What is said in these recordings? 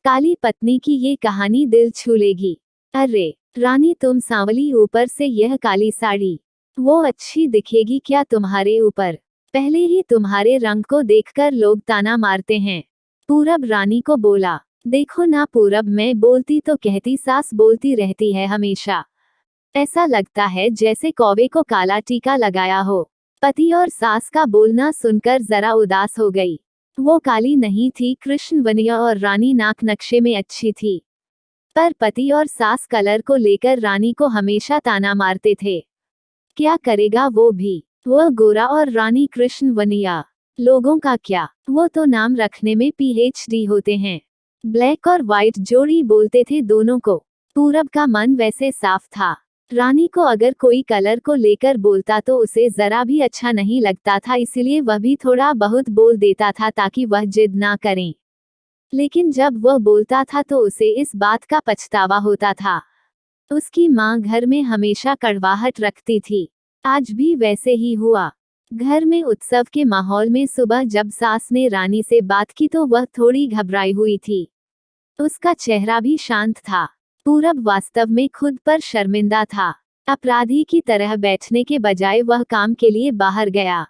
काली पत्नी की ये कहानी दिल छू लेगी। अरे रानी, तुम सांवली, ऊपर से यह काली साड़ी, वो अच्छी दिखेगी क्या तुम्हारे ऊपर? पहले ही तुम्हारे रंग को देखकर लोग ताना मारते हैं। पूरब रानी को बोला। देखो ना पूरब, मैं बोलती तो कहती, सास बोलती रहती है हमेशा। ऐसा लगता है जैसे कौवे को काला टीका लगाया हो। पति और सास का बोलना सुनकर जरा उदास हो गई। वो काली नहीं थी, कृष्ण वनिया और रानी नाक नक्शे में अच्छी थी। पर पति और सास कलर को लेकर रानी को हमेशा ताना मारते थे। क्या करेगा वो भी, वो गोरा और रानी कृष्ण वनिया। लोगों का क्या, वो तो नाम रखने में पीएचडी होते हैं। ब्लैक और व्हाइट जोड़ी बोलते थे दोनों को। पूरब का मन वैसे साफ था। रानी को अगर कोई कलर को लेकर बोलता तो उसे जरा भी अच्छा नहीं लगता था, इसलिए वह भी थोड़ा बहुत बोल देता था ताकि वह जिद ना करें। लेकिन जब वह बोलता था तो उसे इस बात का पछतावा होता था। उसकी माँ घर में हमेशा कड़वाहट रखती थी। आज भी वैसे ही हुआ। घर में उत्सव के माहौल में सुबह जब सास ने रानी से बात की तो वह थोड़ी घबराई हुई थी। उसका चेहरा भी शांत था। पूरब वास्तव में खुद पर शर्मिंदा था। अपराधी की तरह बैठने के बजाय वह काम के लिए बाहर गया।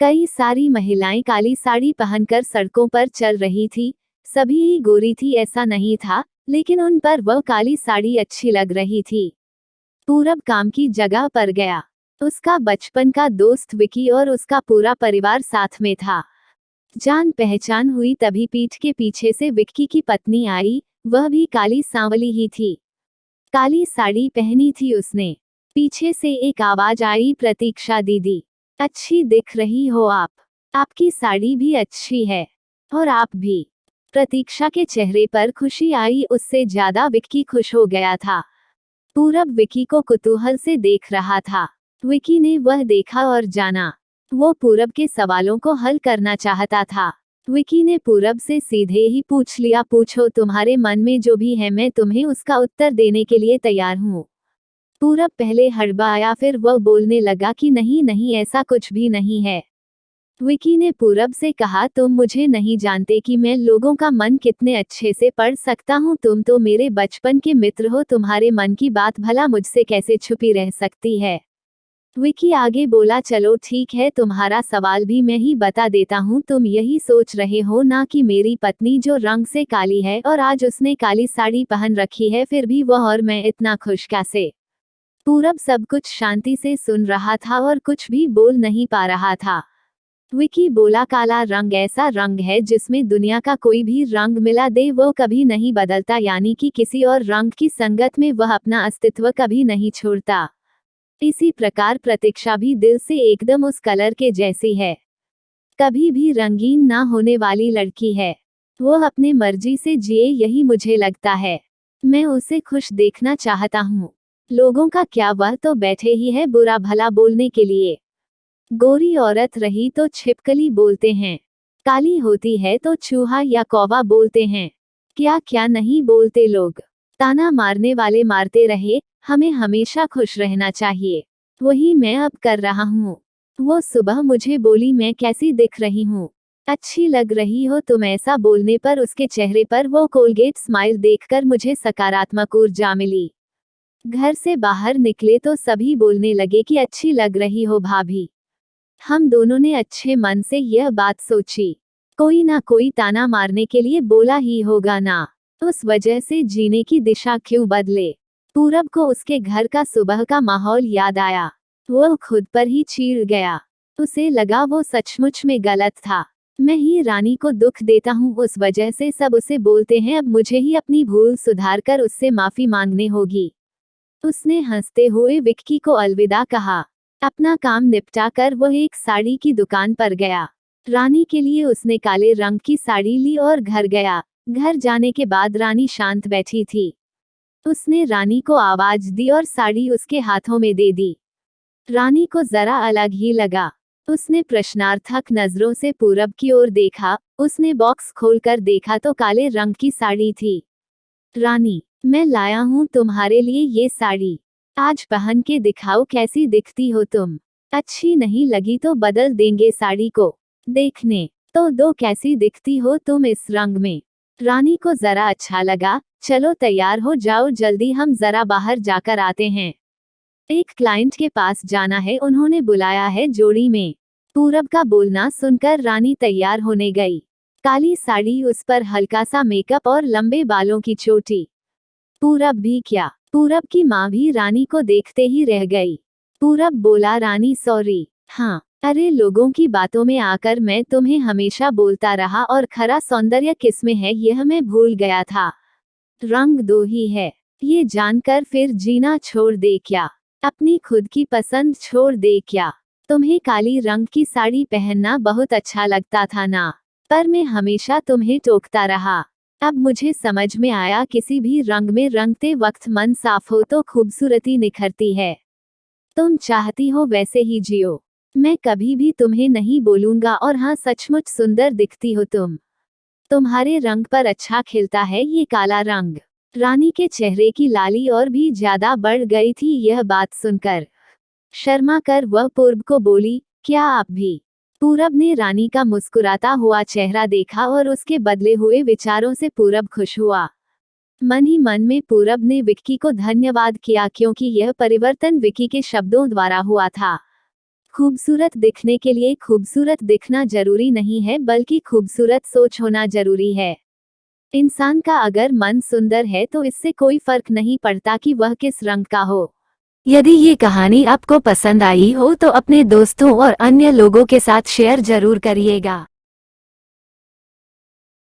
कई सारी महिलाएं काली साड़ी पहनकर सड़कों पर चल रही थी। सभी ही गोरी थी ऐसा नहीं था, लेकिन उन पर वह काली साड़ी अच्छी लग रही थी। पूरब काम की जगह पर गया। उसका बचपन का दोस्त विकी और उसका पूरा परिवार साथ में था। जान पहचान हुई तभी पीठ के पीछे से विक्की की पत्नी आई। वह भी काली सांवली ही थी। काली साड़ी पहनी थी उसने। पीछे से एक आवाज आई, प्रतीक्षा दीदी, अच्छी दिख रही हो आप। आपकी साड़ी भी अच्छी है। और आप भी। प्रतीक्षा के चेहरे पर खुशी आई, उससे ज्यादा विक्की खुश हो गया था। पूरब विकी को कुतूहल से देख रहा था। विकी ने वह देखा और जाना। वो पूरब के सवालों को हल करना चाहता था। विकी ने पूरब से सीधे ही पूछ लिया, पूछो, तुम्हारे मन में जो भी है मैं तुम्हें उसका उत्तर देने के लिए तैयार हूँ। पूरब पहले हड़बड़ाया, फिर वह बोलने लगा कि नहीं नहीं, ऐसा कुछ भी नहीं है। विकी ने पूरब से कहा, तुम मुझे नहीं जानते कि मैं लोगों का मन कितने अच्छे से पढ़ सकता हूँ। तुम तो मेरे बचपन के मित्र हो, तुम्हारे मन की बात भला मुझसे कैसे छुपी रह सकती है। विकी आगे बोला, चलो ठीक है, तुम्हारा सवाल भी मैं ही बता देता हूँ। तुम यही सोच रहे हो ना कि मेरी पत्नी जो रंग से काली है और आज उसने काली साड़ी पहन रखी है, फिर भी वह और मैं इतना खुश कैसे? पूरब सब कुछ शांति से सुन रहा था और कुछ भी बोल नहीं पा रहा था। विकी बोला, काला रंग ऐसा रंग है जिसमें दुनिया का कोई भी रंग मिला दे वो कभी नहीं बदलता, यानी कि किसी और रंग की संगत में वह अपना अस्तित्व कभी नहीं छोड़ता। इसी प्रकार प्रतीक्षा भी दिल से एकदम उस कलर के जैसी है। कभी भी रंगीन ना होने वाली लड़की है। वो अपने मर्जी से जिए, यही मुझे लगता है। मैं उसे खुश देखना चाहता हूँ। लोगों का क्या, वह तो बैठे ही है बुरा भला बोलने के लिए। गोरी औरत रही तो छिपकली बोलते हैं, काली होती है तो चूहा या कौवा बोलते हैं। क्या क्या नहीं बोलते लोग। ताना मारने वाले मारते रहे, हमें हमेशा खुश रहना चाहिए। वही मैं अब कर रहा हूँ। वो सुबह मुझे बोली, मैं कैसी दिख रही हूँ? अच्छी लग रही हो तुम। ऐसा बोलने पर उसके चेहरे पर वो कोलगेट स्माइल देखकर मुझे सकारात्मक ऊर्जा मिली। घर से बाहर निकले तो सभी बोलने लगे कि अच्छी लग रही हो भाभी। हम दोनों ने अच्छे मन से यह बात सोची, कोई ना कोई ताना मारने के लिए बोला ही होगा ना, उस वजह से जीने की दिशा क्यों बदले। पूरब को उसके घर का सुबह का माहौल याद आया। वो खुद पर ही चीड़ गया। उसे लगा वो सचमुच में गलत था। मैं ही रानी को दुख देता हूँ, उस वजह से सब उसे बोलते हैं। अब मुझे ही अपनी भूल सुधार कर उससे माफी मांगने होगी। उसने हंसते हुए विक्की को अलविदा कहा। अपना काम निपटा कर वह एक साड़ी की दुकान पर गया। रानी के लिए उसने काले रंग की साड़ी ली और घर गया। घर जाने के बाद रानी शांत बैठी थी। उसने रानी को आवाज दी और साड़ी उसके हाथों में दे दी। रानी को जरा अलग ही लगा। उसने प्रश्नार्थक नजरों से पूरब की ओर देखा। उसने बॉक्स खोलकर देखा तो काले रंग की साड़ी थी। रानी, मैं लाया हूँ तुम्हारे लिए ये साड़ी। आज पहन के दिखाओ कैसी दिखती हो तुम। अच्छी नहीं लगी तो बदल देंगे साड़ी को। देखने तो दो कैसी दिखती हो तुम इस रंग में। रानी को जरा अच्छा लगा। चलो तैयार हो जाओ, जल्दी हम जरा बाहर जाकर आते हैं। एक क्लाइंट के पास जाना है, उन्होंने बुलाया है जोड़ी में। पूरब का बोलना सुनकर रानी तैयार होने गई। काली साड़ी, उस पर हल्का सा मेकअप और लंबे बालों की चोटी। पूरब भी क्या, पूरब की माँ भी रानी को देखते ही रह गई। पूरब बोला, रानी सॉरी। हाँ, अरे लोगों की बातों में आकर मैं तुम्हें हमेशा बोलता रहा और खरा सौंदर्य किसमें है यह मैं भूल गया था। रंग दो ही है, ये जानकर फिर जीना छोड़ दे क्या? अपनी खुद की पसंद छोड़ दे क्या? तुम्हें काली रंग की साड़ी पहनना बहुत अच्छा लगता था ना, पर मैं हमेशा तुम्हें टोकता रहा। अब मुझे समझ में आया, किसी भी रंग में रंगते वक्त मन साफ हो तो खूबसूरती निखरती है। तुम चाहती हो वैसे ही जियो, मैं कभी भी तुम्हें नहीं बोलूंगा। और हाँ, सचमुच सुंदर दिखती हो तुम। तुम्हारे रंग पर अच्छा खिलता है ये काला रंग। रानी के चेहरे की लाली और भी ज्यादा बढ़ गई थी यह बात सुनकर। शर्मा कर वह पूरब को बोली, क्या आप भी? पूरब ने रानी का मुस्कुराता हुआ चेहरा देखा और उसके बदले हुए विचारों से पूरब खुश हुआ। मन ही मन में पूरब ने विक्की को धन्यवाद किया, क्योंकि यह परिवर्तन विक्की के शब्दों द्वारा हुआ था। खूबसूरत दिखने के लिए खूबसूरत दिखना जरूरी नहीं है, बल्कि खूबसूरत सोच होना जरूरी है। इंसान का अगर मन सुंदर है तो इससे कोई फर्क नहीं पड़ता कि वह किस रंग का हो। यदि ये कहानी आपको पसंद आई हो तो अपने दोस्तों और अन्य लोगों के साथ शेयर जरूर करिएगा।